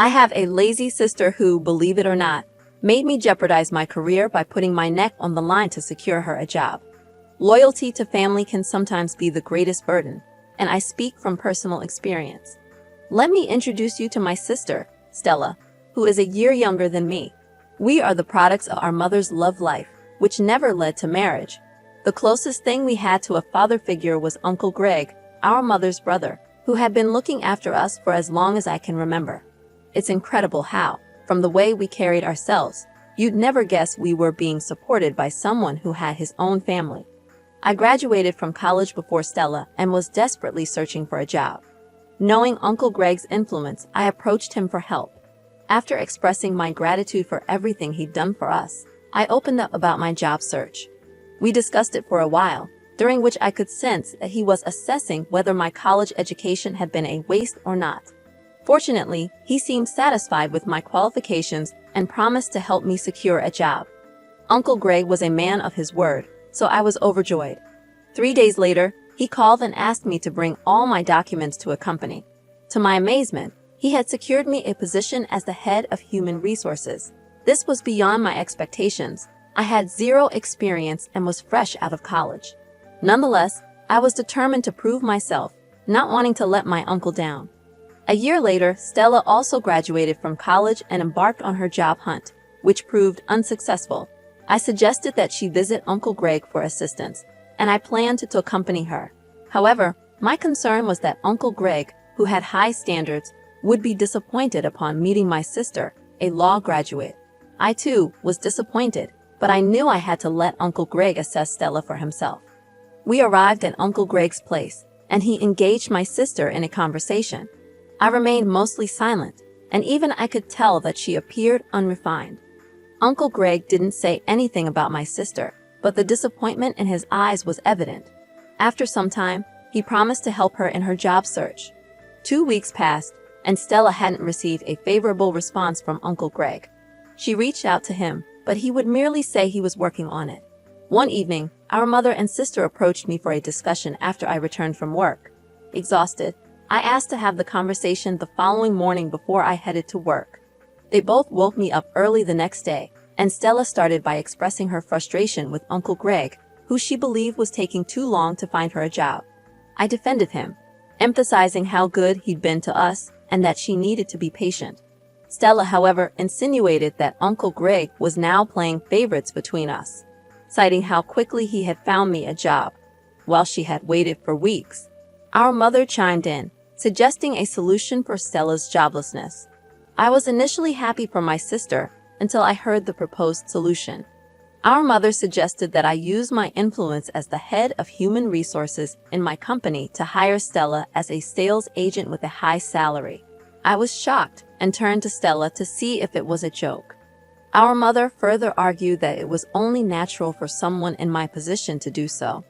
I have a lazy sister who, believe it or not, made me jeopardize my career by putting my neck on the line to secure her a job. Loyalty to family can sometimes be the greatest burden, and I speak from personal experience. Let me introduce you to my sister, Stella, who is a year younger than me. We are the products of our mother's love life, which never led to marriage. The closest thing we had to a father figure was Uncle Greg, our mother's brother, who had been looking after us for as long as I can remember. It's incredible how, from the way we carried ourselves, you'd never guess we were being supported by someone who had his own family. I graduated from college before Stella and was desperately searching for a job. Knowing Uncle Greg's influence, I approached him for help. After expressing my gratitude for everything he'd done for us, I opened up about my job search. We discussed it for a while, during which I could sense that he was assessing whether my college education had been a waste or not. Fortunately, he seemed satisfied with my qualifications and promised to help me secure a job. Uncle Greg was a man of his word, so I was overjoyed. 3 days later, he called and asked me to bring all my documents to a company. To my amazement, he had secured me a position as the head of human resources. This was beyond my expectations. I had zero experience and was fresh out of college. Nonetheless, I was determined to prove myself, not wanting to let my uncle down. A year later, Stella also graduated from college and embarked on her job hunt, which proved unsuccessful. I suggested that she visit Uncle Greg for assistance, and I planned to accompany her. However, my concern was that Uncle Greg, who had high standards, would be disappointed upon meeting my sister, a law graduate. I too was disappointed, but I knew I had to let Uncle Greg assess Stella for himself. We arrived at Uncle Greg's place, and he engaged my sister in a conversation. I remained mostly silent, and even I could tell that she appeared unrefined. Uncle Greg didn't say anything about my sister, but the disappointment in his eyes was evident. After some time, he promised to help her in her job search. 2 weeks passed, and Stella hadn't received a favorable response from Uncle Greg. She reached out to him, but he would merely say he was working on it. One evening, our mother and sister approached me for a discussion after I returned from work. Exhausted, I asked to have the conversation the following morning before I headed to work. They both woke me up early the next day, and Stella started by expressing her frustration with Uncle Greg, who she believed was taking too long to find her a job. I defended him, emphasizing how good he'd been to us and that she needed to be patient. Stella, however, insinuated that Uncle Greg was now playing favorites between us, citing how quickly he had found me a job, while she had waited for weeks. Our mother chimed in, suggesting a solution for Stella's joblessness. I was initially happy for my sister until I heard the proposed solution. Our mother suggested that I use my influence as the head of human resources in my company to hire Stella as a sales agent with a high salary. I was shocked and turned to Stella to see if it was a joke. Our mother further argued that it was only natural for someone in my position to do so.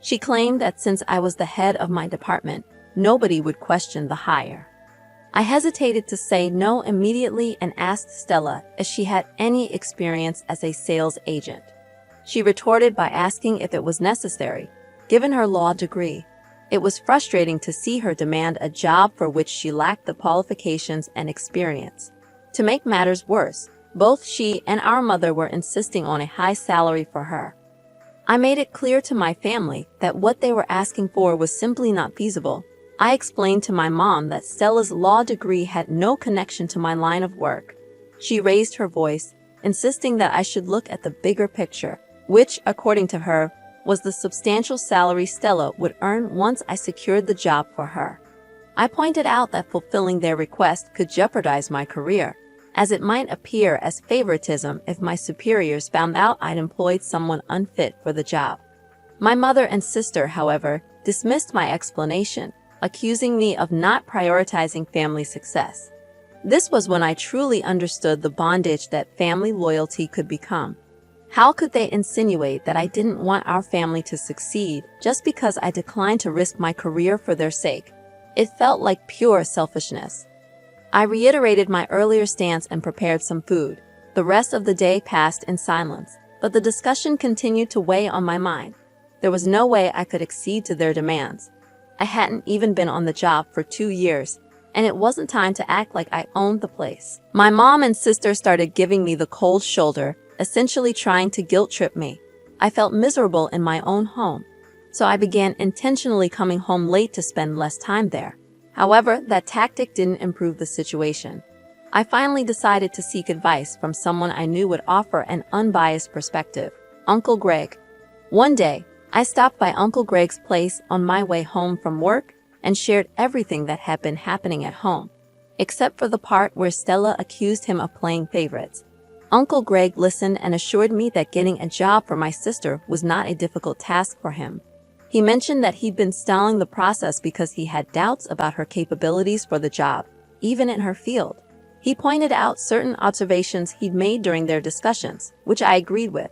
She claimed that since I was the head of my department, nobody would question the hire. I hesitated to say no immediately and asked Stella if she had any experience as a sales agent. She retorted by asking if it was necessary, given her law degree. It was frustrating to see her demand a job for which she lacked the qualifications and experience. To make matters worse, both she and our mother were insisting on a high salary for her. I made it clear to my family that what they were asking for was simply not feasible. I explained to my mom that Stella's law degree had no connection to my line of work. She raised her voice, insisting that I should look at the bigger picture, which, according to her, was the substantial salary Stella would earn once I secured the job for her. I pointed out that fulfilling their request could jeopardize my career, as it might appear as favoritism if my superiors found out I'd employed someone unfit for the job. My mother and sister, however, dismissed my explanation, accusing me of not prioritizing family success. This was when I truly understood the bondage that family loyalty could become. How could they insinuate that I didn't want our family to succeed just because I declined to risk my career for their sake? It felt like pure selfishness. I reiterated my earlier stance and prepared some food. The rest of the day passed in silence, but the discussion continued to weigh on my mind. There was no way I could accede to their demands. I hadn't even been on the job for 2 years, and it wasn't time to act like I owned the place. My mom and sister started giving me the cold shoulder, essentially trying to guilt trip me. I felt miserable in my own home, so I began intentionally coming home late to spend less time there. However, that tactic didn't improve the situation. I finally decided to seek advice from someone I knew would offer an unbiased perspective, Uncle Greg. One day, I stopped by Uncle Greg's place on my way home from work and shared everything that had been happening at home, except for the part where Stella accused him of playing favorites. Uncle Greg listened and assured me that getting a job for my sister was not a difficult task for him. He mentioned that he'd been stalling the process because he had doubts about her capabilities for the job, even in her field. He pointed out certain observations he'd made during their discussions, which I agreed with.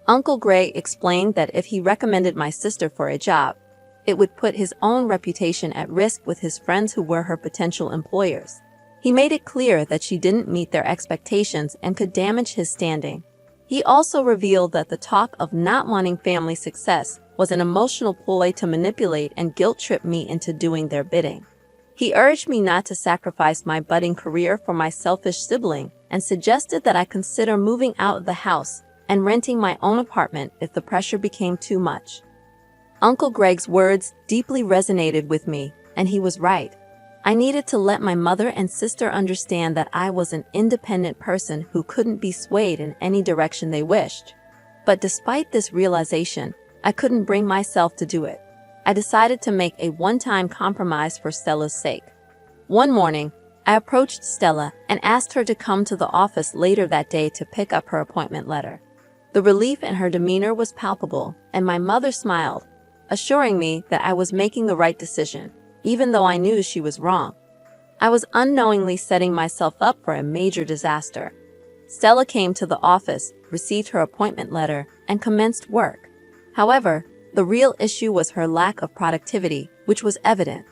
Uncle Greg explained that if he recommended my sister for a job, it would put his own reputation at risk with his friends who were her potential employers. He made it clear that she didn't meet their expectations and could damage his standing. He also revealed that the talk of not wanting family success was an emotional ploy to manipulate and guilt-trip me into doing their bidding. He urged me not to sacrifice my budding career for my selfish sibling and suggested that I consider moving out of the house and renting my own apartment if the pressure became too much. Uncle Greg's words deeply resonated with me, and he was right. I needed to let my mother and sister understand that I was an independent person who couldn't be swayed in any direction they wished. But despite this realization, I couldn't bring myself to do it. I decided to make a one-time compromise for Stella's sake. One morning, I approached Stella and asked her to come to the office later that day to pick up her appointment letter. The relief in her demeanor was palpable, and my mother smiled, assuring me that I was making the right decision, even though I knew she was wrong. I was unknowingly setting myself up for a major disaster. Stella came to the office, received her appointment letter, and commenced work. However, the real issue was her lack of productivity, which was evident.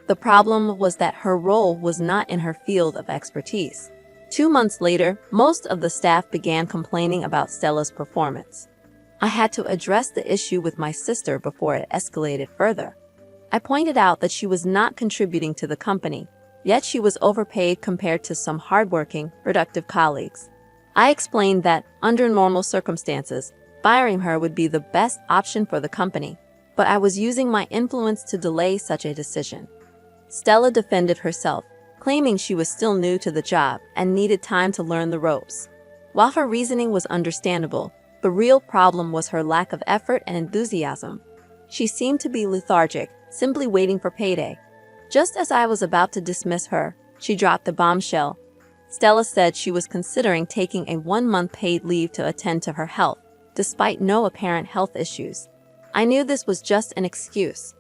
The problem was that her role was not in her field of expertise. 2 months later, most of the staff began complaining about Stella's performance. I had to address the issue with my sister before it escalated further. I pointed out that she was not contributing to the company, yet she was overpaid compared to some hardworking, productive colleagues. I explained that, under normal circumstances, firing her would be the best option for the company, but I was using my influence to delay such a decision. Stella defended herself, claiming she was still new to the job and needed time to learn the ropes. While her reasoning was understandable, the real problem was her lack of effort and enthusiasm. She seemed to be lethargic, simply waiting for payday. Just as I was about to dismiss her, she dropped the bombshell. Stella said she was considering taking a 1-month paid leave to attend to her health, despite no apparent health issues. I knew this was just an excuse.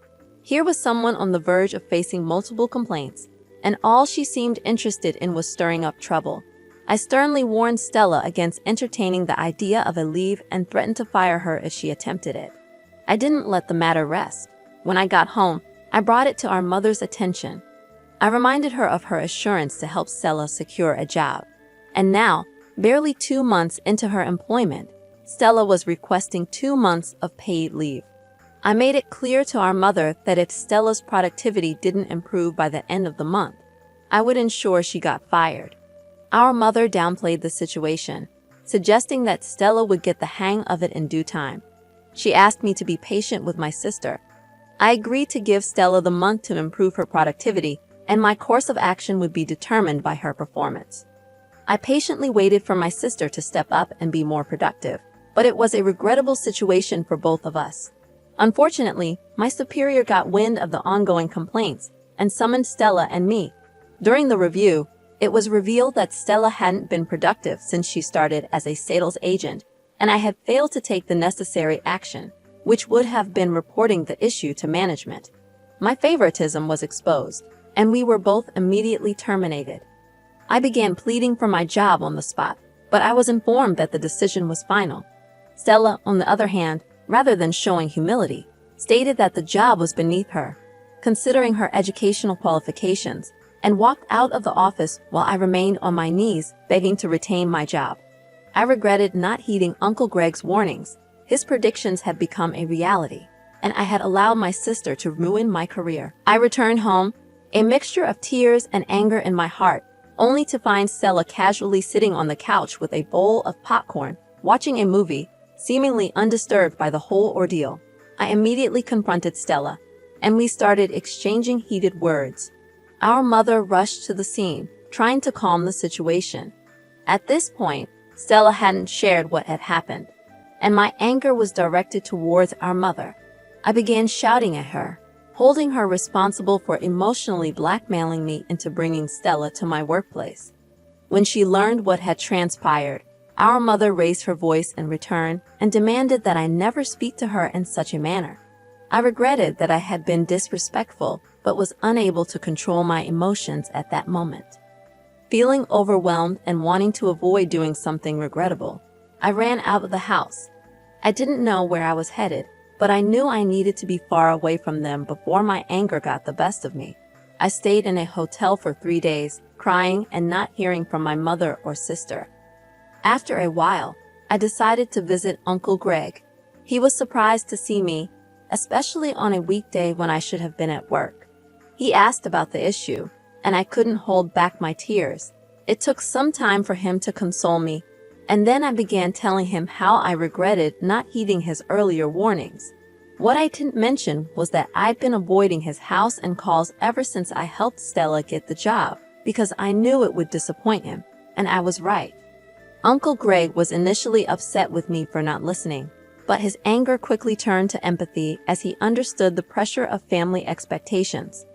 Here was someone on the verge of facing multiple complaints, and all she seemed interested in was stirring up trouble. I sternly warned Stella against entertaining the idea of a leave and threatened to fire her if she attempted it. I didn't let the matter rest. When I got home, I brought it to our mother's attention. I reminded her of her assurance to help Stella secure a job. And now, barely 2 months into her employment, Stella was requesting 2 months of paid leave. I made it clear to our mother that if Stella's productivity didn't improve by the end of the month, I would ensure she got fired. Our mother downplayed the situation, suggesting that Stella would get the hang of it in due time. She asked me to be patient with my sister. I agreed to give Stella the month to improve her productivity, and my course of action would be determined by her performance. I patiently waited for my sister to step up and be more productive, but it was a regrettable situation for both of us. Unfortunately, my superior got wind of the ongoing complaints and summoned Stella and me. During the review, it was revealed that Stella hadn't been productive since she started as a sales agent, and I had failed to take the necessary action, which would have been reporting the issue to management. My favoritism was exposed, and we were both immediately terminated. I began pleading for my job on the spot, but I was informed that the decision was final. Stella, on the other hand, rather than showing humility, stated that the job was beneath her, considering her educational qualifications, and walked out of the office while I remained on my knees, begging to retain my job. I regretted not heeding Uncle Greg's warnings. His predictions had become a reality, and I had allowed my sister to ruin my career. I returned home, A mixture of tears and anger in my heart, only to find Stella casually sitting on the couch with a bowl of popcorn, watching a movie, seemingly undisturbed by the whole ordeal. I immediately confronted Stella, and we started exchanging heated words. Our mother rushed to the scene, trying to calm the situation. At this point, Stella hadn't shared what had happened, and my anger was directed towards our mother. I began shouting at her, holding her responsible for emotionally blackmailing me into bringing Stella to my workplace. When she learned what had transpired, our mother raised her voice in return and demanded that I never speak to her in such a manner. I regretted that I had been disrespectful, but was unable to control my emotions at that moment. Feeling overwhelmed and wanting to avoid doing something regrettable, I ran out of the house. I didn't know where I was headed, but I knew I needed to be far away from them before my anger got the best of me. I stayed in a hotel for 3 days, crying and not hearing from my mother or sister. After a while, I decided to visit Uncle Greg. He was surprised to see me, especially on a weekday when I should have been at work. He asked about the issue, and I couldn't hold back my tears. It took some time for him to console me, and then I began telling him how I regretted not heeding his earlier warnings. What I didn't mention was that I'd been avoiding his house and calls ever since I helped Stella get the job, because I knew it would disappoint him, and I was right. Uncle Greg was initially upset with me for not listening, but his anger quickly turned to empathy as he understood the pressure of family expectations.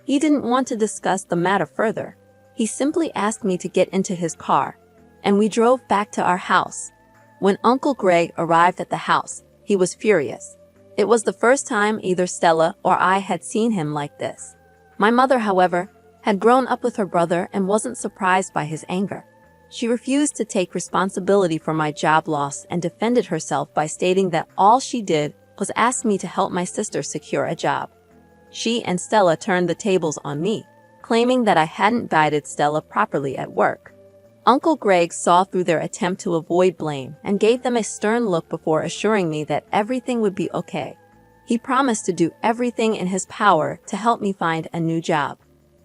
He didn't want to discuss the matter further. He simply asked me to get into his car, and we drove back to our house. When Uncle Greg arrived at the house, he was furious. It was the first time either Stella or I had seen him like this. My mother, however, had grown up with her brother and wasn't surprised by his anger. She refused to take responsibility for my job loss and defended herself by stating that all she did was ask me to help my sister secure a job. She and Stella turned the tables on me, claiming that I hadn't guided Stella properly at work. Uncle Greg saw through their attempt to avoid blame and gave them a stern look before assuring me that everything would be okay. He promised to do everything in his power to help me find a new job.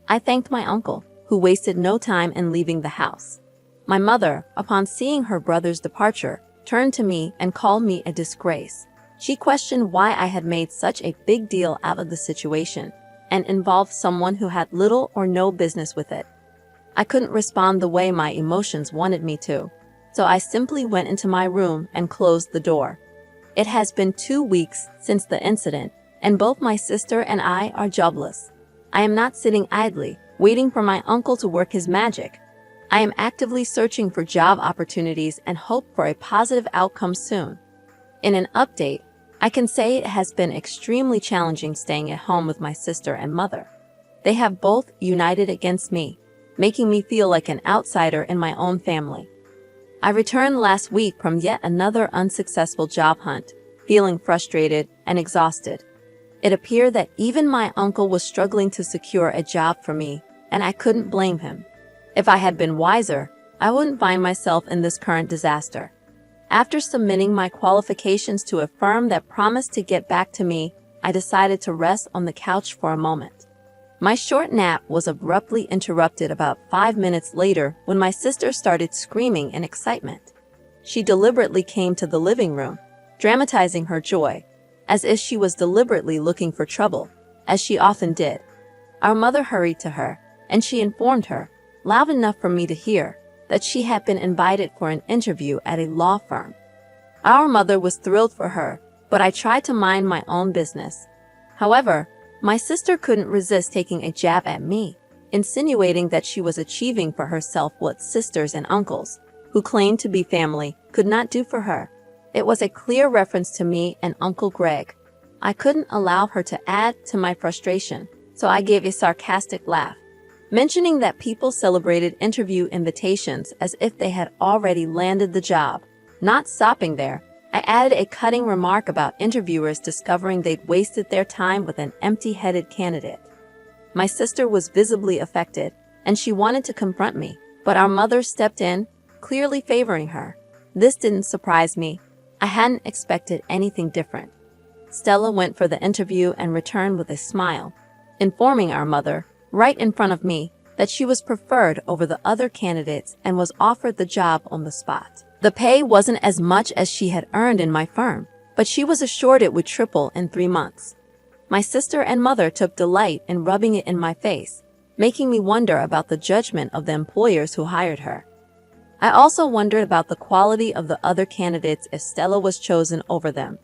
I thanked my uncle, who wasted no time in leaving the house. My mother, upon seeing her brother's departure, turned to me and called me a disgrace. She questioned why I had made such a big deal out of the situation and involved someone who had little or no business with it. I couldn't respond the way my emotions wanted me to, so I simply went into my room and closed the door. It has been 2 weeks since the incident, and both my sister and I are jobless. I am not sitting idly, waiting for my uncle to work his magic. I am actively searching for job opportunities and hope for a positive outcome soon. In an update, I can say it has been extremely challenging staying at home with my sister and mother. They have both united against me, making me feel like an outsider in my own family. I returned last week from yet another unsuccessful job hunt, feeling frustrated and exhausted. It appeared that even my uncle was struggling to secure a job for me, and I couldn't blame him. If I had been wiser, I wouldn't find myself in this current disaster. After submitting my qualifications to a firm that promised to get back to me, I decided to rest on the couch for a moment. My short nap was abruptly interrupted about 5 minutes later when my sister started screaming in excitement. She deliberately came to the living room, dramatizing her joy, as if she was deliberately looking for trouble, as she often did. Our mother hurried to her, and she informed her, loud enough for me to hear, that she had been invited for an interview at a law firm. Our mother was thrilled for her, but I tried to mind my own business. However, my sister couldn't resist taking a jab at me, insinuating that she was achieving for herself what sisters and uncles, who claimed to be family, could not do for her. It was a clear reference to me and Uncle Greg. I couldn't allow her to add to my frustration, so I gave a sarcastic laugh, mentioning that people celebrated interview invitations as if they had already landed the job. Not stopping there, I added a cutting remark about interviewers discovering they'd wasted their time with an empty-headed candidate. My sister was visibly affected, and she wanted to confront me, but our mother stepped in, clearly favoring her. This didn't surprise me. I hadn't expected anything different. Stella went for the interview and returned with a smile, informing our mother, right in front of me, that she was preferred over the other candidates and was offered the job on the spot. The pay wasn't as much as she had earned in my firm, but she was assured it would triple in 3 months. My sister and mother took delight in rubbing it in my face, making me wonder about the judgment of the employers who hired her. I also wondered about the quality of the other candidates if Stella was chosen over them.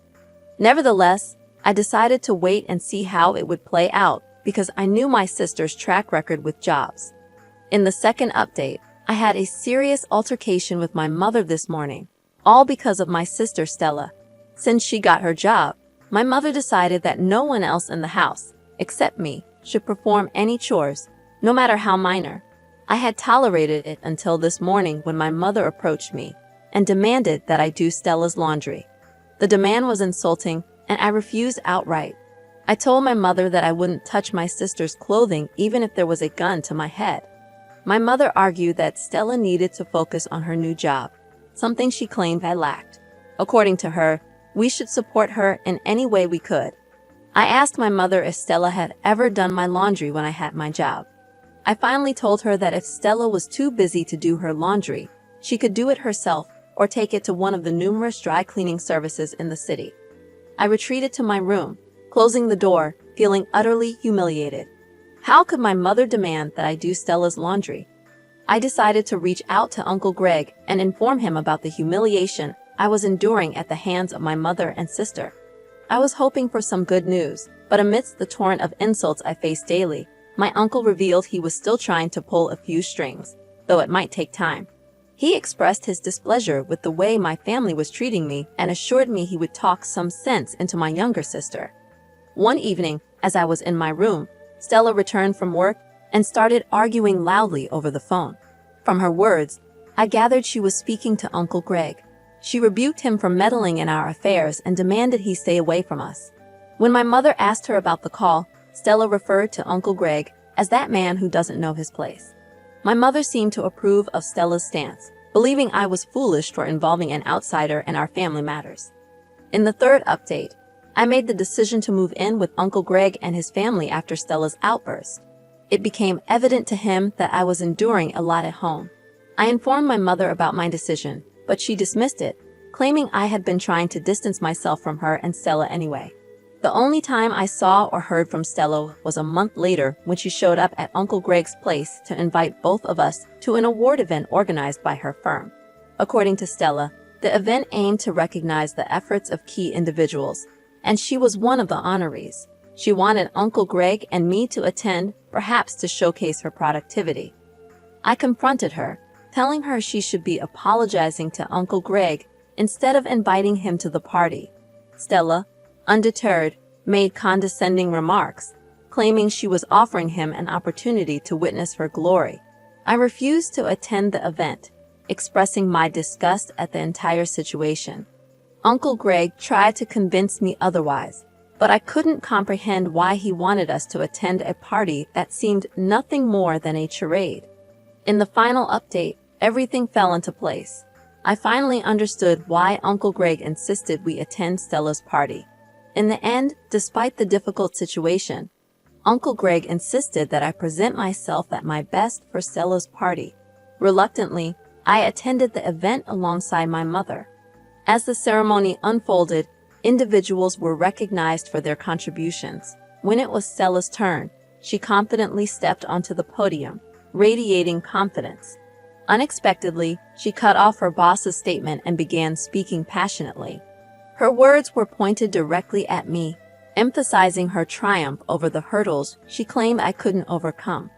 Nevertheless, I decided to wait and see how it would play out because I knew my sister's track record with jobs. In the second update, I had a serious altercation with my mother this morning, all because of my sister Stella. Since she got her job, my mother decided that no one else in the house, except me, should perform any chores, no matter how minor. I had tolerated it until this morning when my mother approached me and demanded that I do Stella's laundry. The demand was insulting, and I refused outright. I told my mother that I wouldn't touch my sister's clothing even if there was a gun to my head. My mother argued that Stella needed to focus on her new job, something she claimed I lacked. According to her, we should support her in any way we could. I asked my mother if Stella had ever done my laundry when I had my job. I finally told her that if Stella was too busy to do her laundry, she could do it herself or take it to one of the numerous dry cleaning services in the city. I retreated to my room, closing the door, feeling utterly humiliated. How could my mother demand that I do Stella's laundry? I decided to reach out to Uncle Greg and inform him about the humiliation I was enduring at the hands of my mother and sister. I was hoping for some good news, but amidst the torrent of insults I faced daily, my uncle revealed he was still trying to pull a few strings, though it might take time. He expressed his displeasure with the way my family was treating me and assured me he would talk some sense into my younger sister. One evening, as I was in my room, Stella returned from work and started arguing loudly over the phone. From her words, I gathered she was speaking to Uncle Greg. She rebuked him for meddling in our affairs and demanded he stay away from us. When my mother asked her about the call, Stella referred to Uncle Greg as that man who doesn't know his place. My mother seemed to approve of Stella's stance, believing I was foolish for involving an outsider in our family matters. In the third update, I made the decision to move in with Uncle Greg and his family after Stella's outburst. It became evident to him that I was enduring a lot at home. I informed my mother about my decision, but she dismissed it, claiming I had been trying to distance myself from her and Stella anyway. The only time I saw or heard from Stella was a month later when she showed up at Uncle Greg's place to invite both of us to an award event organized by her firm. According to Stella, the event aimed to recognize the efforts of key individuals, and she was one of the honorees. She wanted Uncle Greg and me to attend, perhaps to showcase her productivity. I confronted her, telling her she should be apologizing to Uncle Greg instead of inviting him to the party. Stella, undeterred, made condescending remarks, claiming she was offering him an opportunity to witness her glory. I refused to attend the event, expressing my disgust at the entire situation. Uncle Greg tried to convince me otherwise, but I couldn't comprehend why he wanted us to attend a party that seemed nothing more than a charade. In the final update, everything fell into place. I finally understood why Uncle Greg insisted we attend Stella's party. In the end, despite the difficult situation, Uncle Greg insisted that I present myself at my best for Stella's party. Reluctantly, I attended the event alongside my mother. As the ceremony unfolded, individuals were recognized for their contributions. When it was Stella's turn, she confidently stepped onto the podium, radiating confidence. Unexpectedly, she cut off her boss's statement and began speaking passionately. Her words were pointed directly at me, emphasizing her triumph over the hurdles she claimed I couldn't overcome.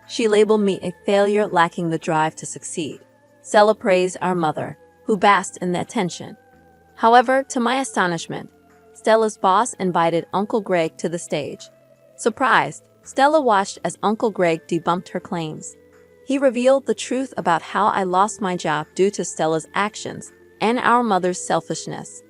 She labeled me a failure lacking the drive to succeed. Stella praised our mother, who basked in the attention. However, to my astonishment, Stella's boss invited Uncle Greg to the stage. Surprised, Stella watched as Uncle Greg debunked her claims. He revealed the truth about how I lost my job due to Stella's actions and our mother's selfishness.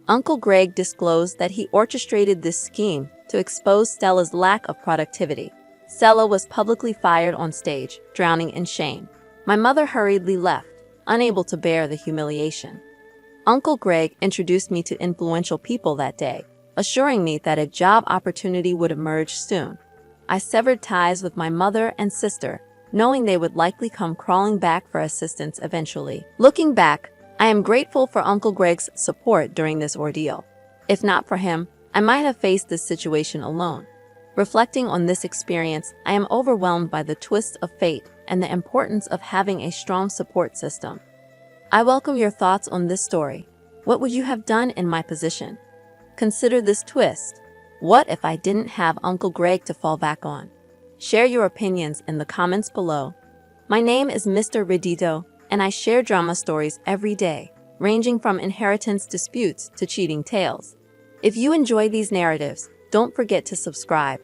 Uncle Greg disclosed that he orchestrated this scheme to expose Stella's lack of productivity. Stella was publicly fired on stage, drowning in shame. My mother hurriedly left, unable to bear the humiliation. Uncle Greg introduced me to influential people that day, assuring me that a job opportunity would emerge soon. I severed ties with my mother and sister, knowing they would likely come crawling back for assistance eventually. Looking back, I am grateful for Uncle Greg's support during this ordeal. If not for him, I might have faced this situation alone. Reflecting on this experience, I am overwhelmed by the twists of fate and the importance of having a strong support system. I welcome your thoughts on this story. What would you have done in my position? Consider this twist. What if I didn't have Uncle Greg to fall back on? Share your opinions in the comments below. My name is Mr. Redito, and I share drama stories every day, ranging from inheritance disputes to cheating tales. If you enjoy these narratives, don't forget to subscribe.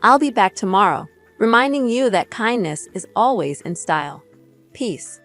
I'll be back tomorrow, reminding you that kindness is always in style. Peace.